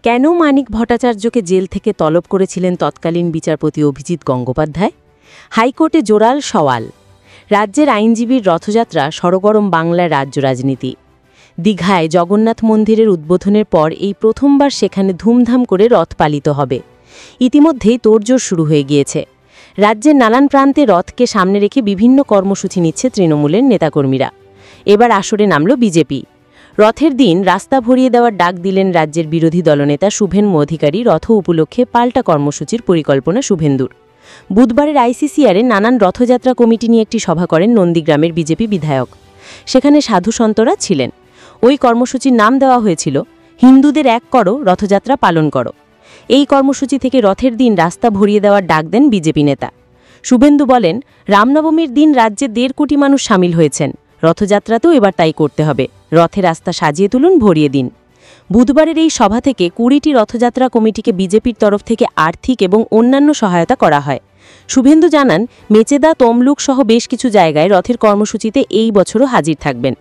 কেন মানিক ভট্টাচার্যকে জেল থেকে তলব করেছিলেন তৎকালীন বিচারপতি অভিজিৎ গঙ্গোপাধ্যায়? হাইকোর্টে জোরাল সওয়াল। রাজ্যের আইনজীবীর রথযাত্রা সরগরম বাংলার রাজ্য রাজনীতি। দীঘায় জগন্নাথ মন্দিরের উদ্বোধনের পর এই প্রথমবার সেখানে ধুমধাম করে রথ পালিত হবে। ইতিমধ্যেই তোড়জোড় শুরু হয়ে গিয়েছে। রাজ্যের নানান প্রান্তে রথকে সামনে রেখে বিভিন্ন কর্মসূচি নিচ্ছে তৃণমূলের নেতাকর্মীরা। এবার আসরে নামল বিজেপি। রথের দিন রাস্তা ভরিয়ে দেওয়ার ডাক দিলেন রাজ্যের বিরোধী দলনেতা শুভেন্দু অধিকারী। রথ উপলক্ষে পাল্টা কর্মসূচির পরিকল্পনা শুভেন্দুর। বুধবারের আইসিসিআরে নানান রথযাত্রা কমিটি নিয়ে একটি সভা করেন নন্দীগ্রামের বিজেপি বিধায়ক। সেখানে সাধুসন্তরা ছিলেন। ওই কর্মসূচির নাম দেওয়া হয়েছিল হিন্দুদের এক করো, রথযাত্রা পালন করো। এই কর্মসূচি থেকে রথের দিন রাস্তা ভরিয়ে দেওয়ার ডাক দেন বিজেপি নেতা শুভেন্দু। বলেন, রামনবমীর দিন রাজ্যে 1.5 কোটি মানুষ সামিল হয়েছেন, রথযাত্রাতেও এবার তাই করতে হবে। রথে রাস্তা সাজিয়ে তুলুন, ভরিয়ে দিন। বুধবারের এই সভা থেকে 20টি রথযাত্রা কমিটিকে বিজেপির তরফ থেকে আর্থিক এবং অন্যান্য সহায়তা করা হয়। শুভেন্দু জানান, মেচেদা, তমলুক সহ বেশ কিছু জায়গায় রথের কর্মসূচিতে এই বছরও হাজির থাকবেন।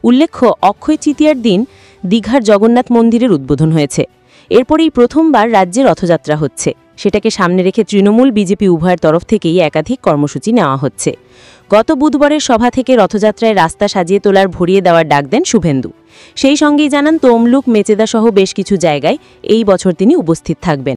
উল্লেখ্য, অক্ষয় তৃতীয়ার দিন দীঘার জগন্নাথ মন্দিরের উদ্বোধন হয়েছে। এরপরেই প্রথমবার রাজ্যে রথযাত্রা হচ্ছে। সেটাকে সামনে রেখে তৃণমূল বিজেপি উভয়ের তরফ থেকেই একাধিক কর্মসূচি নেওয়া হচ্ছে। গত বুধবারের সভা থেকে রথযাত্রায় রাস্তা সাজিয়ে তোলার ভরিয়ে দেওয়ার ডাক দেন শুভেন্দু। সেই সঙ্গেই জানান, তমলুক, মেচেদা সহ বেশ কিছু জায়গায় এই বছর তিনি উপস্থিত থাকবেন।